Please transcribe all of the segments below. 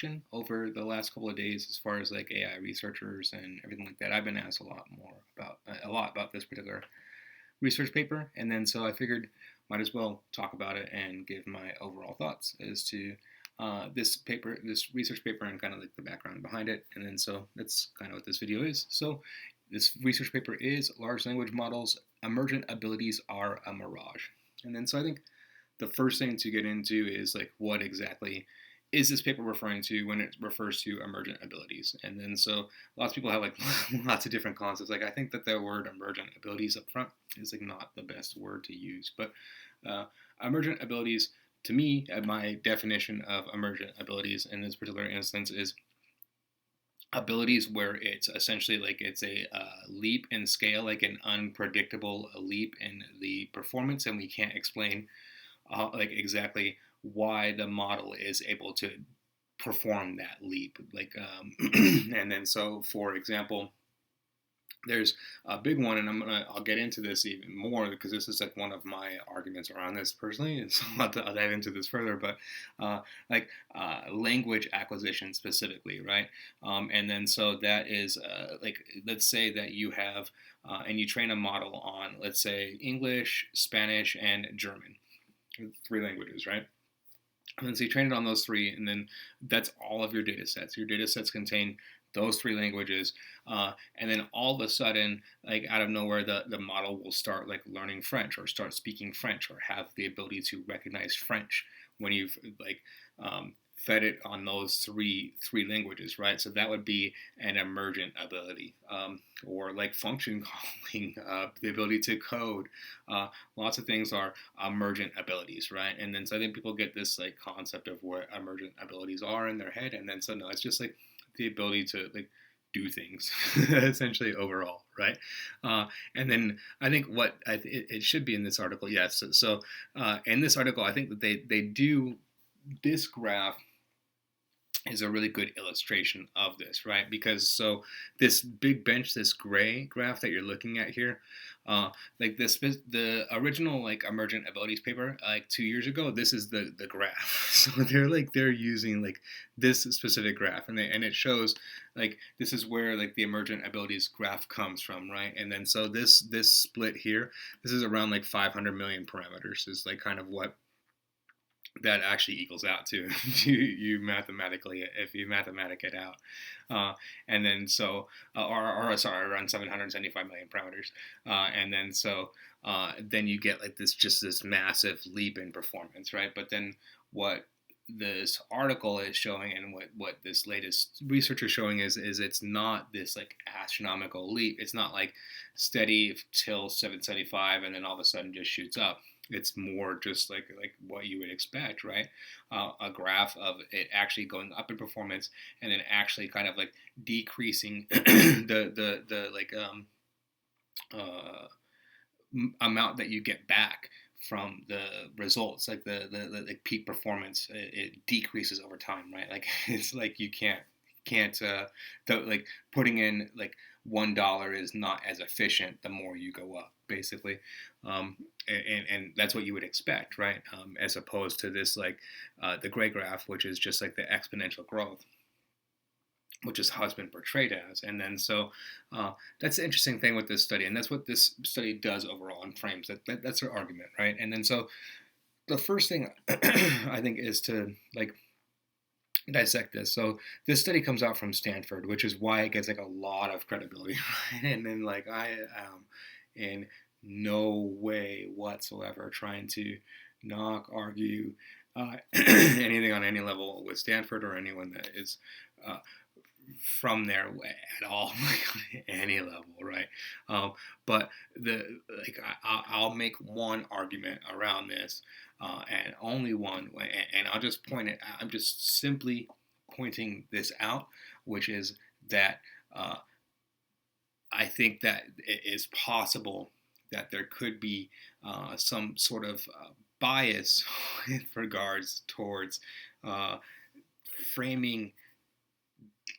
traction over the last couple of days as far as like AI researchers and everything like that. I've been asked a lot about this particular research paper, and then so I figured might as well talk about it and give my overall thoughts as to this research paper, and kind of like the background behind it. And then so that's kind of what this video is. So this research paper is large language models, emergent abilities are a mirage. And then so I think the first thing to get into is like what exactly is this paper referring to when it refers to emergent abilities? And then so lots of people have like lots of different concepts. Like I think that the word emergent abilities up front is like not the best word to use, but emergent abilities to me, my definition of emergent abilities in this particular instance is abilities where it's essentially like it's a leap in scale, like an unpredictable leap in the performance, and we can't explain like exactly why the model is able to perform that leap. Like, and then so for example, there's a big one, and I'll get into this even more because this is like one of my arguments around this personally, and so I'll dive into this further. But language acquisition specifically, right? And then so that is like, let's say that you have and you train a model on, let's say, English, Spanish, and German, 3 languages, right? And then so you train it on those 3, and then that's all of your data sets. Your data sets contain those 3 languages, and then all of a sudden, like out of nowhere, the model will start like learning French or start speaking French or have the ability to recognize French when you've like fed it on those three languages, right? So that would be an emergent ability, or like function calling, the ability to code. Lots of things are emergent abilities, right? And then so I think people get this like concept of what emergent abilities are in their head, and then so no, it's just like the ability to like do things essentially overall, right? And then I think what it should be in this article, yes. So in this article, I think that they do this graph is a really good illustration of this, right? Because so this big bench, this gray graph that you're looking at here, like this, the original like emergent abilities paper, like 2 years ago, this is the graph. So they're using like this specific graph, and it shows like this is where like the emergent abilities graph comes from, right? And then so this split here, this is around like 500 million parameters is like kind of what that actually equals out to you mathematically if you mathematic it out, and then so or sorry, around 775 million parameters, and then so then you get like this massive leap in performance, right? But then what this article is showing, and what this latest research is showing, is it's not this like astronomical leap. It's not like steady till 775 and then all of a sudden just shoots up. It's more just like what you would expect, right? A graph of it actually going up in performance and then actually kind of like decreasing the like amount that you get back from the results, like the like peak performance. It decreases over time, right? Like it's like you can't like putting in like $1 is not as efficient the more you go up, basically, and that's what you would expect, right? As opposed to this like the gray graph, which is just like the exponential growth, which is how it's been portrayed as. And then so that's the interesting thing with this study, and that's what this study does overall and frames. That's their argument, right? And then so the first thing I think is to like dissect this. So this study comes out from Stanford, which is why it gets like a lot of credibility, right? And then like I am in no way whatsoever trying to knock, argue anything on any level with Stanford or anyone that is from there at all, like any level, right? But I'll make one argument around this, and only one, and I'll just point it out. I'm just simply pointing this out, which is that I think that it is possible that there could be some sort of bias with regards towards framing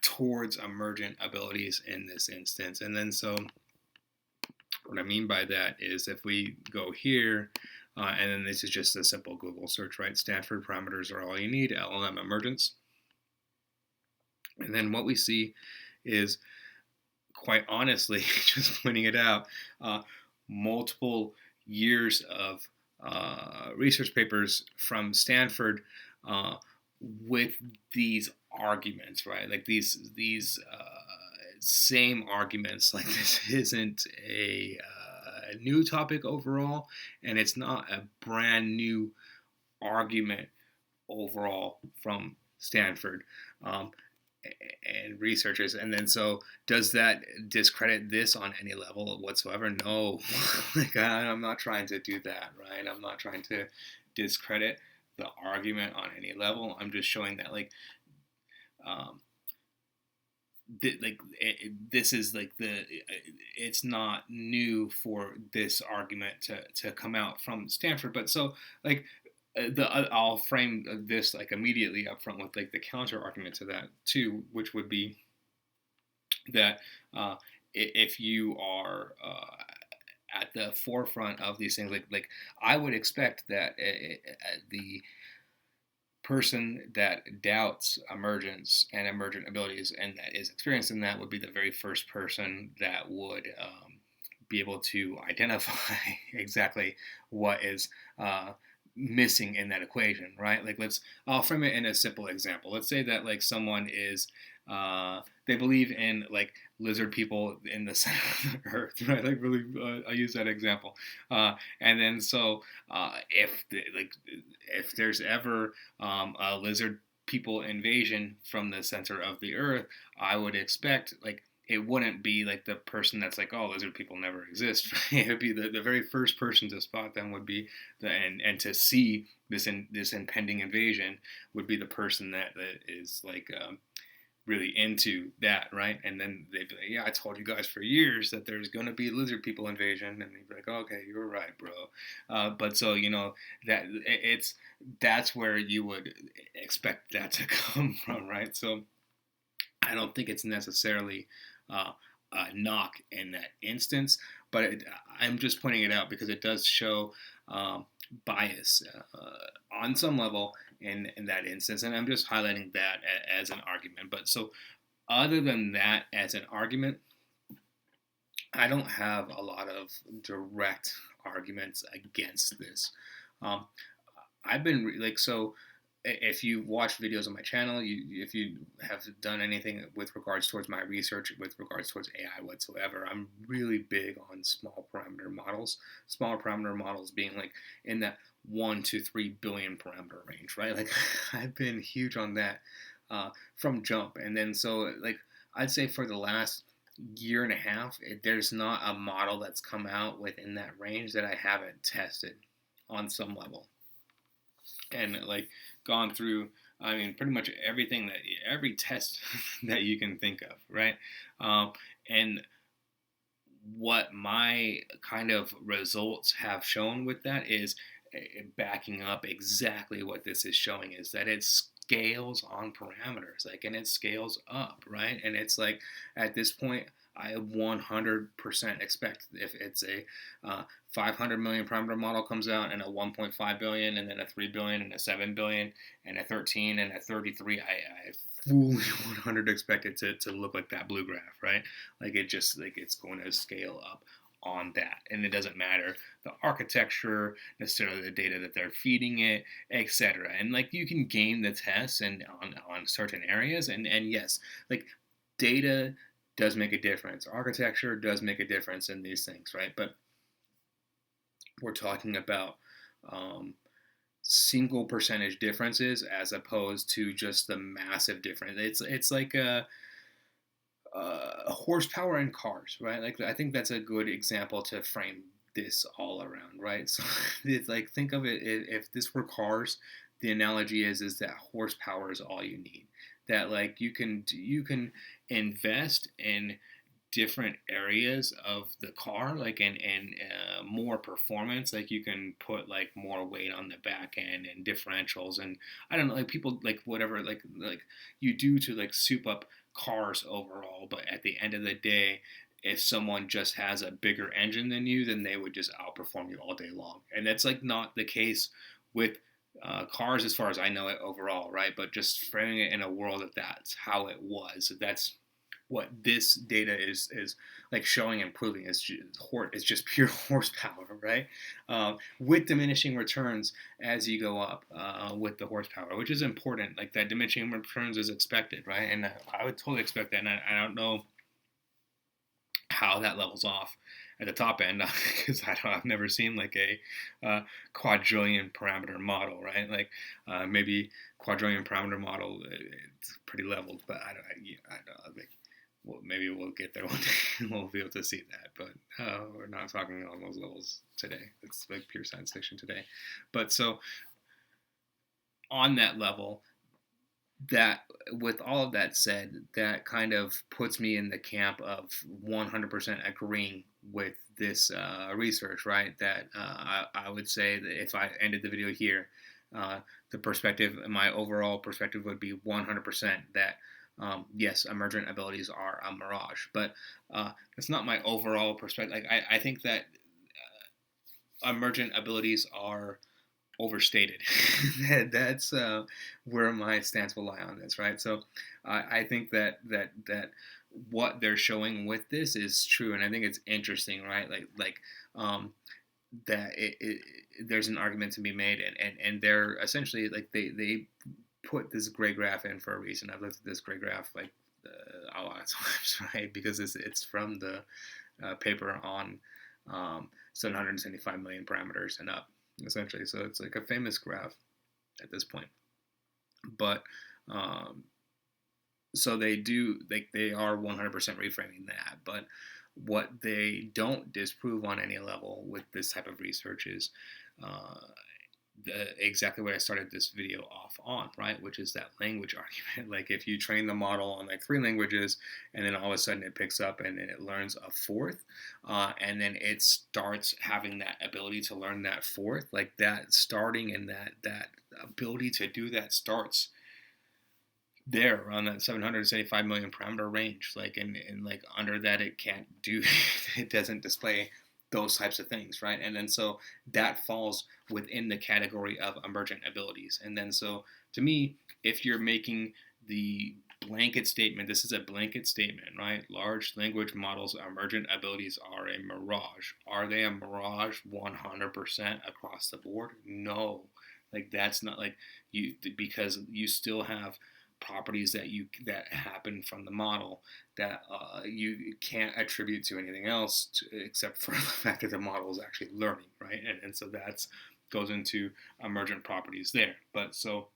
towards emergent abilities in this instance. And then so what I mean by that is if we go here, and then this is just a simple Google search, right? Stanford parameters are all you need, LLM emergence. And then what we see is, quite honestly, just pointing it out, uh, multiple years of research papers from Stanford uh, with these arguments, right? Like these same arguments. Like this isn't a new topic overall, and it's not a brand new argument overall from Stanford. Um, and researchers. And then, so does that discredit this on any level whatsoever? No. Like, I'm not trying to do that, right? I'm not trying to discredit the argument on any level. I'm just showing that, like, um, this is like it's not new for this argument to come out from Stanford. But so, like, I'll frame this like immediately up front with like the counter argument to that too, which would be that if you are at the forefront of these things, like I would expect that the person that doubts emergence and emergent abilities and that is experiencing that would be the very first person that would be able to identify exactly what is missing in that equation, right? Like, I'll frame it in a simple example. Let's say that like someone is they believe in like lizard people in the center of the earth, right? Like, really, I use that example, and then so if there's ever a lizard people invasion from the center of the earth, I would expect like it wouldn't be like the person that's like, oh, lizard people never exist. It would be the very first person to spot them would be and to see this impending invasion would be the person that is like really into that, right? And then they'd be like, yeah, I told you guys for years that there's going to be lizard people invasion, and they'd be like, okay, you're right, bro. But so that that's where you would expect that to come from, right? So I don't think it's necessarily a knock in that instance, but I'm just pointing it out because it does show bias on some level in that instance, and I'm just highlighting that as an argument. But so, other than that, as an argument, I don't have a lot of direct arguments against this. Um, I've been like so if you watch videos on my channel, if you have done anything with regards towards my research with regards towards AI whatsoever, I'm really big on small parameter models. Smaller parameter models being like in that 1 to 3 billion parameter range, right? Like I've been huge on that from jump, and then so like I'd say for the last year and a half, there's not a model that's come out within that range that I haven't tested on some level and like gone through, I mean, pretty much every test that you can think of, right? And what my kind of results have shown with that is backing up exactly what this is showing is that it scales on parameters, like, and it scales up, right? And it's like at this point, I 100% expect if it's a 500 million parameter model comes out and a 1.5 billion and then a 3 billion and a 7 billion and a 13 and a 33, I fully 100 expect it to look like that blue graph, right? Like it just like it's going to scale up on that, and it doesn't matter the architecture necessarily, the data that they're feeding it, etc. And like you can game the tests and on certain areas, and yes, like data does make a difference, architecture does make a difference in these things, right? But we're talking about single percentage differences as opposed to just the massive difference. It's like a horsepower in cars, right? Like I think that's a good example to frame this all around, right? So it's like think of it if this were cars, the analogy is that horsepower is all you need. That like you can invest in different areas of the car, like in more performance, like you can put like more weight on the back end and differentials, and I don't know, like people like whatever like you do to like soup up cars overall. But at the end of the day, if someone just has a bigger engine than you, then they would just outperform you all day long, and that's like not the case with cars as far as I know it overall, right? But just framing it in a world that that's how it was. That's what this data is like showing and proving is just pure horsepower, right? With diminishing returns as you go up with the horsepower, which is important. Like that diminishing returns is expected, right? And I would totally expect that. And I don't know how that levels off at the top end because I've never seen like a quadrillion parameter model, right? Like maybe quadrillion parameter model, it's pretty leveled, but I don't like. Well, maybe we'll get there one day and we'll be able to see that, but we're not talking on those levels today. It's like pure science fiction today. But so on that level, that with all of that said, that kind of puts me in the camp of 100% agreeing with this research, right? That I would say that if I ended the video here, the perspective, my overall perspective would be 100% that yes, emergent abilities are a mirage, but that's not my overall perspective. Like I think that emergent abilities are overstated. That's where my stance will lie on this, right? So I think that what they're showing with this is true, and I think it's interesting, right? That there's an argument to be made, and they're essentially like they put this gray graph in for a reason. I've looked at this gray graph like a lot of times, right? Because it's from the paper on 775 million parameters and up, essentially. So it's like a famous graph at this point. But so they are 100% reframing that. But what they don't disprove on any level with this type of research is exactly what I started this video off on, right? Which is that language argument. Like if you train the model on like 3 languages, and then all of a sudden it picks up and then it learns a 4th, and then it starts having that ability to learn that 4th, like that starting and that ability to do that starts there around that 775 million parameter range. Like and like under that it can't do it doesn't display those types of things, right? And then so that falls within the category of emergent abilities. And then so to me, if you're making the blanket statement, this is a blanket statement, right? Large language models emergent abilities are a mirage. Are they a mirage 100% across the board? No. Like that's not like you, because you still have properties that happen from the model that you can't attribute to anything else except for the fact that the model is actually learning, right? And so that's goes into emergent properties there. But so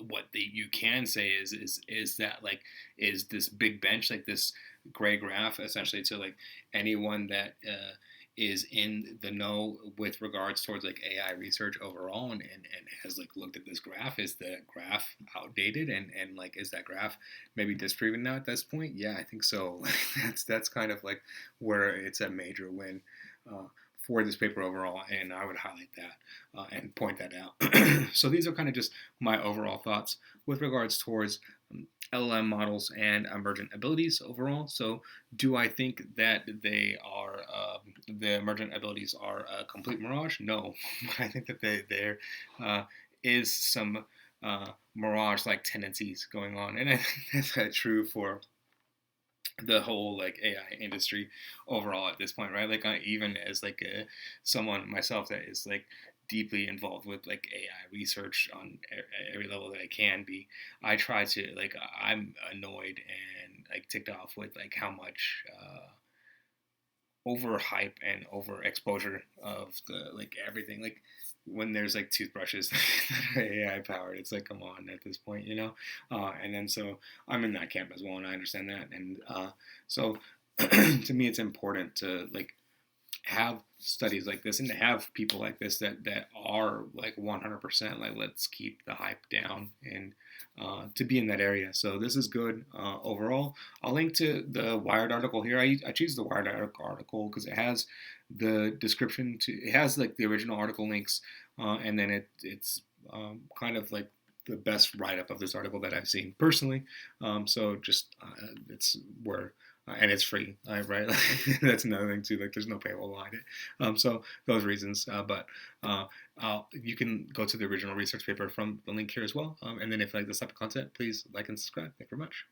what you can say is that like is this big bench, like this gray graph, essentially to like anyone that is in the know with regards towards like AI research overall, and has like looked at this graph. Is the graph outdated, and like is that graph maybe disproven now at this point? Yeah, I think so. That's kind of like where it's a major win for this paper overall, and I would highlight that and point that out. So these are kind of just my overall thoughts with regards towards LLM models and emergent abilities overall. So do I think that they are the emergent abilities are a complete mirage? No, but I think that there is some mirage-like tendencies going on, and I think that's true for the whole like AI industry overall at this point, right? Like even as like someone myself that is like deeply involved with like AI research on every level that I can be, I try to like I'm annoyed and like ticked off with like how much overhype and overexposure of the like everything. Like when there's like toothbrushes that are AI powered, it's like come on at this point, you know. And then so I'm in that camp as well, and I understand that. And so to me, it's important to like have studies like this and to have people like this that are like 100% like let's keep the hype down and to be in that area. So this is good overall. I'll link to the Wired article here. I choose the Wired article because it has the description to it has like the original article links and then it's kind of like the best write-up of this article that I've seen personally. So just it's where and it's free, right? That's another thing too. Like, there's no paywall behind it. So those reasons, but you can go to the original research paper from the link here as well. And then if you like this type of content, please like and subscribe. Thank you very much.